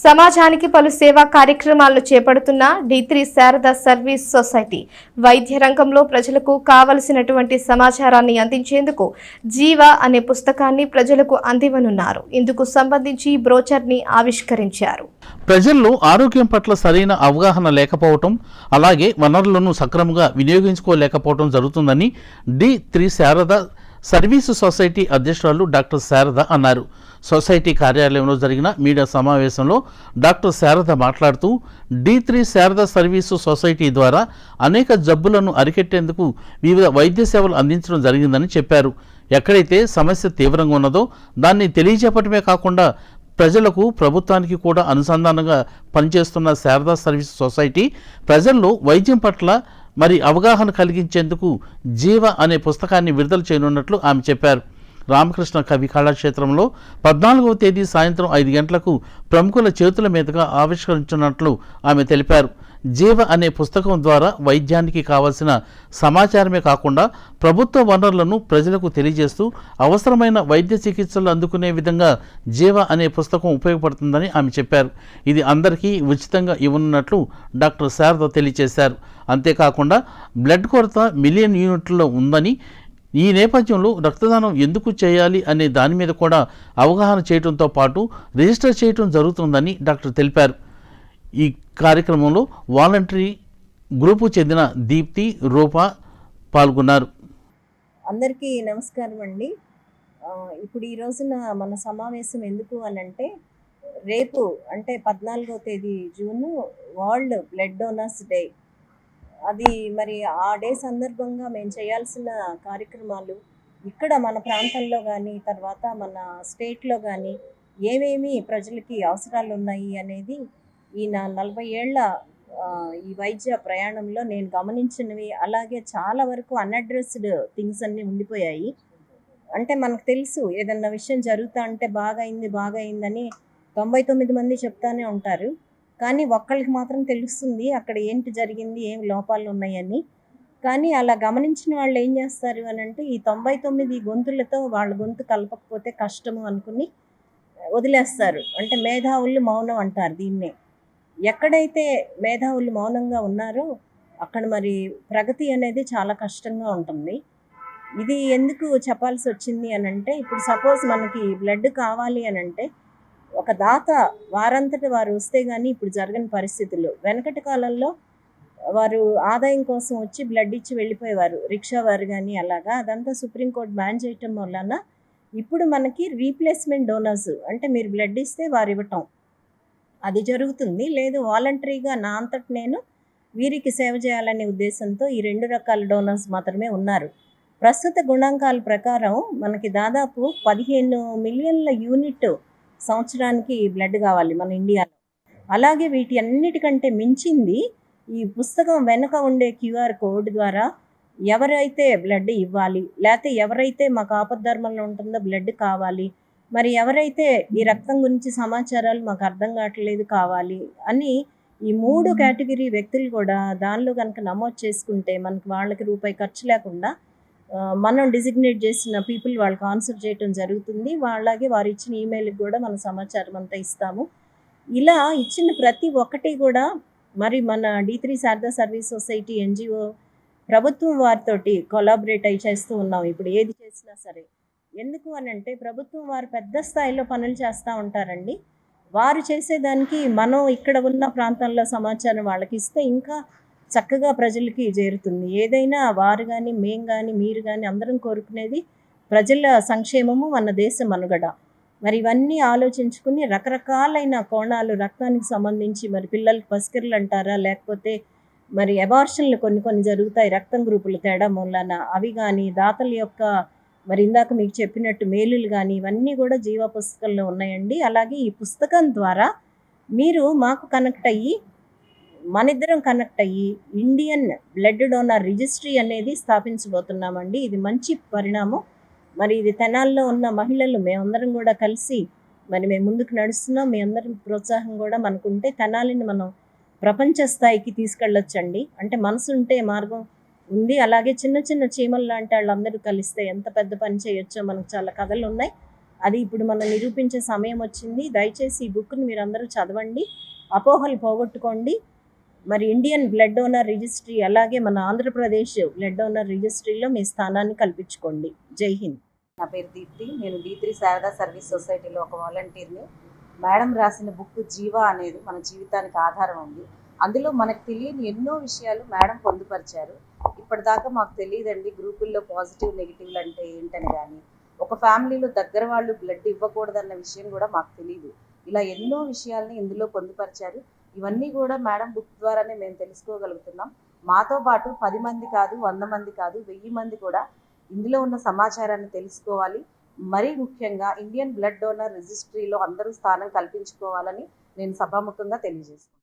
సమాజానికి పలు సేవా కార్యక్రమాలను చేపడుతున్న D3 శారదా సర్వీస్ సొసైటీ వైద్య రంగంలో ప్రజలకు కావలసినటువంటి సమాచారాన్ని అందించేందుకు జీవ అనే పుస్తకాన్ని ప్రజలకు అందివనున్నారు. ఇందుకు సంబంధించి బ్రోచర్ని ఆవిష్కరించారు. ప్రజల్లో ఆరోగ్యం పట్ల సరైన అవగాహన లేకపోవటం, అలాగే వనరులను సక్రమంగా వినియోగించుకోలేకపోవటం జరుగుతుందని D3 శారదా సర్వీసు సొసైటీ అధ్యక్షురాలు డాక్టర్ శారద అన్నారు. సొసైటీ కార్యాలయంలో జరిగిన మీడియా సమావేశంలో డాక్టర్ శారద మాట్లాడుతూ D3 శారదా సర్వీసు సొసైటీ ద్వారా అనేక జబ్బులను అరికెట్టేందుకు వివిధ వైద్య సేవలు అందించడం జరిగిందని చెప్పారు. ఎక్కడైతే సమస్య తీవ్రంగా ఉన్నదో దాన్ని తెలియజెప్పటమే కాకుండా ప్రజలకు, ప్రభుత్వానికి కూడా అనుసంధానంగా పనిచేస్తున్న శారదా సర్వీస్ సొసైటీ ప్రజల్లో వైద్యం పట్ల అవగాహన కలిగించేందుకు జీవ అనే పుస్తకాన్ని విడుదల చేయనున్నట్లు ఆమె చెప్పారు. రామకృష్ణ కవి కళాక్షేత్రంలో 14వ తేదీ సాయంత్రం 5 గంటలకు ప్రముఖుల చేతుల మీదుగా ఆవిష్కరించినట్లు ఆమె తెలిపారు. జీవ అనే పుస్తకం ద్వారా వైద్యానికి కావాల్సిన సమాచారమే కాకుండా ప్రభుత్వ వనరులను ప్రజలకు తెలియజేస్తూ అవసరమైన వైద్య చికిత్సలు అందుకునే విధంగా జీవ అనే పుస్తకం ఉపయోగపడుతుందని ఆమె చెప్పారు. ఇది అందరికీ ఉచితంగా ఇవ్వనున్నట్లు డాక్టర్ శారద తెలియజేశారు. అంతేకాకుండా బ్లడ్ కొరత మిలియన్ యూనిట్లలో ఉందని, ఈ నేపథ్యంలో రక్తదానం ఎందుకు చేయాలి అనే దాని మీద కూడా అవగాహన చేయడంతో పాటు రిజిస్టర్ చేయడం జరుగుతుందని డాక్టర్ తెలిపారు. ఈ కార్యక్రమంలో వాలంటరీ గ్రూపు చెందిన దీప్తి, రూప పాల్గొన్నారు. అందరికీ నమస్కారం అండి. ఇప్పుడు ఈ రోజున మన సమావేశం ఎందుకు అనంటే, రేపు అంటే 14వ తేదీ June world blood donors day. అది మరి ఆ డే సందర్భంగా మేము చేయాల్సిన కార్యక్రమాలు ఇక్కడ మన ప్రాంతంలో కానీ, తర్వాత మన స్టేట్లో కానీ ఏమేమి ప్రజలకి అవసరాలు ఉన్నాయి అనేది ఈ నా 40 ఏళ్ల ఈ వైద్య ప్రయాణంలో నేను గమనించినవి, అలాగే చాలా వరకు అన్అడ్రస్డ్ థింగ్స్ అన్నీ ఉండిపోయాయి. అంటే మనకు తెలుసు ఏదన్నా విషయం జరుగుతా అంటే బాగైందని 99 మంది చెప్తానే ఉంటారు. కానీ ఒక్కళ్ళకి మాత్రం తెలుస్తుంది అక్కడ ఏంటి జరిగింది, ఏం లోపాలు ఉన్నాయని. కానీ అలా గమనించిన వాళ్ళు ఏం చేస్తారు అని అంటే, ఈ 99 గొంతులతో వాళ్ళ గొంతు కలపకపోతే కష్టము అనుకుని వదిలేస్తారు. అంటే మేధావులు మౌనం అంటారు దీన్నే. ఎక్కడైతే మేధావులు మౌనంగా ఉన్నారో అక్కడ మరి ప్రగతి అనేది చాలా కష్టంగా ఉంటుంది. ఇది ఎందుకు చెప్పాల్సి వచ్చింది అని అంటే, ఇప్పుడు సపోజ్ మనకి బ్లడ్ కావాలి అని అంటే ఒక దాత వారంతట వారు వస్తే కానీ ఇప్పుడు జరగని పరిస్థితుల్లో, వెనకటి కాలంలో వారు ఆదాయం కోసం వచ్చి బ్లడ్ ఇచ్చి వెళ్ళిపోయేవారు, రిక్షా వారు కానీ అలాగా. అదంతా సుప్రీంకోర్టు బ్యాన్ చేయటం వలన ఇప్పుడు మనకి రీప్లేస్మెంట్ డోనర్స్, అంటే మీరు బ్లడ్ ఇస్తే వారు ఇవ్వటం అది జరుగుతుంది. లేదు వాలంటరీగా నా అంతట నేను వీరికి సేవ చేయాలనే ఉద్దేశంతో ఈ 2 రకాల డోనర్స్ మాత్రమే ఉన్నారు. ప్రస్తుత గుణాంకాల ప్రకారం మనకి దాదాపు 15 మిలియన్ల యూనిట్ సంవత్సరానికి బ్లడ్ కావాలి మన ఇండియాలో. అలాగే వీటి అన్నిటికంటే మించింది ఈ పుస్తకం వెనుక ఉండే QR కోడ్ ద్వారా ఎవరైతే బ్లడ్ ఇవ్వాలి, లేకపోతే ఎవరైతే మాకు ఆపద్ధర్మంలో ఉంటుందో బ్లడ్ కావాలి, మరి ఎవరైతే ఈ రక్తం గురించి సమాచారాలు మాకు అర్థం కావట్లేదు కావాలి అని ఈ 3 కేటగిరీ వ్యక్తులు కూడా దానిలో కనుక నమోదు చేసుకుంటే మనకి వాళ్ళకి రూపాయి ఖర్చు లేకుండా మనం డిజిగ్నేట్ చేసిన పీపుల్ వాళ్ళకి ఆన్సర్ చేయటం జరుగుతుంది. అలాగే వారు ఇచ్చిన ఈమెయిల్కి కూడా మన సమాచారం అంతా ఇస్తాము. ఇలా ఇచ్చిన ప్రతి ఒక్కటి కూడా మరి మన D3 Sharada service society NGO ప్రభుత్వం వారితోటి కొలాబరేట్ అయి చేస్తూ ఉన్నాం ఇప్పుడు ఏది చేసినా సరే. ఎందుకు అని అంటే, ప్రభుత్వం వారు పెద్ద స్థాయిలో పనులు చేస్తూ ఉంటారండి. వారు చేసేదానికి మనం ఇక్కడ ఉన్న ప్రాంతాల్లో సమాచారం వాళ్ళకి ఇస్తే ఇంకా చక్కగా ప్రజలకి చేరుతుంది. ఏదైనా వారు కానీ, మేము కానీ, మీరు కానీ అందరం కోరుకునేది ప్రజల సంక్షేమము, మన దేశ మనుగడ. మరి ఇవన్నీ ఆలోచించుకుని రకరకాలైన కోణాలు, రక్తానికి సంబంధించి మరి పిల్లలకి పసికిరలు అంటారా, లేకపోతే మరి అబార్షన్లు కొన్ని జరుగుతాయి రక్తం గ్రూపులు తేడా మూలాన, అవి కానీ, దాతల యొక్క మరి ఇందాక మీకు చెప్పినట్టు మేలులు కానీ, ఇవన్నీ కూడా జీవ పుస్తకంలో ఉన్నాయండి. అలాగే ఈ పుస్తకం ద్వారా మీరు మాకు కనెక్ట్ అయ్యి, మనిద్దరం కనెక్ట్ అయ్యి ఇండియన్ బ్లడ్ డోనర్ రిజిస్ట్రీ అనేది స్థాపించబోతున్నామండి. ఇది మంచి పరిణామం. మరి ఇది తెనాల్లో ఉన్న మహిళలు మేమందరం కూడా కలిసి మరి మేము ముందుకు నడుస్తున్నాం. మీ అందరం ప్రోత్సాహం కూడా మనకుంటే తెనాలిని మనం ప్రపంచ స్థాయికి తీసుకెళ్ళొచ్చండి. అంటే మనసు ఉంటే మార్గం ఉంది. అలాగే చిన్న చీమలు లాంటి వాళ్ళందరూ కలిస్తే ఎంత పెద్ద పని చేయొచ్చో మనకు చాలా కథలు ఉన్నాయి. అది ఇప్పుడు మనం నిరూపించే సమయం వచ్చింది. దయచేసి ఈ బుక్ని మీరు అందరూ చదవండి, అపోహలు పోగొట్టుకోండి. మరి ఇండియన్ బ్లడ్ డోనర్ రిజిస్ట్రీ అలాగే మన ఆంధ్రప్రదేశ్ బ్లడ్ డోనర్ రిజిస్ట్రీలో మీ స్థానాన్ని కల్పించుకోండి. జై హింద్. నా పేరు దీప్తి. నేను D3 శారదా సర్వీస్ సొసైటీలో ఒక వాలంటీర్ని. మేడం రాసిన బుక్ జీవా అనేది మన జీవితానికి ఆధారం ఉంది. అందులో మనకు తెలియని ఎన్నో విషయాలు మేడం పొందుపరిచారు. ఇప్పటిదాకా మాకు తెలియదండి గ్రూపుల్లో పాజిటివ్ నెగిటివ్లు అంటే ఏంటని, కానీ ఒక ఫ్యామిలీలో దగ్గర వాళ్ళు బ్లడ్ ఇవ్వకూడదన్న విషయం కూడా మాకు తెలియదు. ఇలా ఎన్నో విషయాల్ని ఇందులో పొందుపరిచారు. ఇవన్నీ కూడా మేడం బుక్ ద్వారానే మేము తెలుసుకోగలుగుతున్నాం. మాతో పాటు 10 మంది కాదు, 100 మంది కాదు, 1000 మంది కూడా ఇందులో ఉన్న సమాచారాన్ని తెలుసుకోవాలి. మరీ ముఖ్యంగా ఇండియన్ బ్లడ్ డోనర్ రిజిస్ట్రీలో అందరూ స్థానం కల్పించుకోవాలని నేను సభాముఖంగా తెలియజేస్తున్నాను.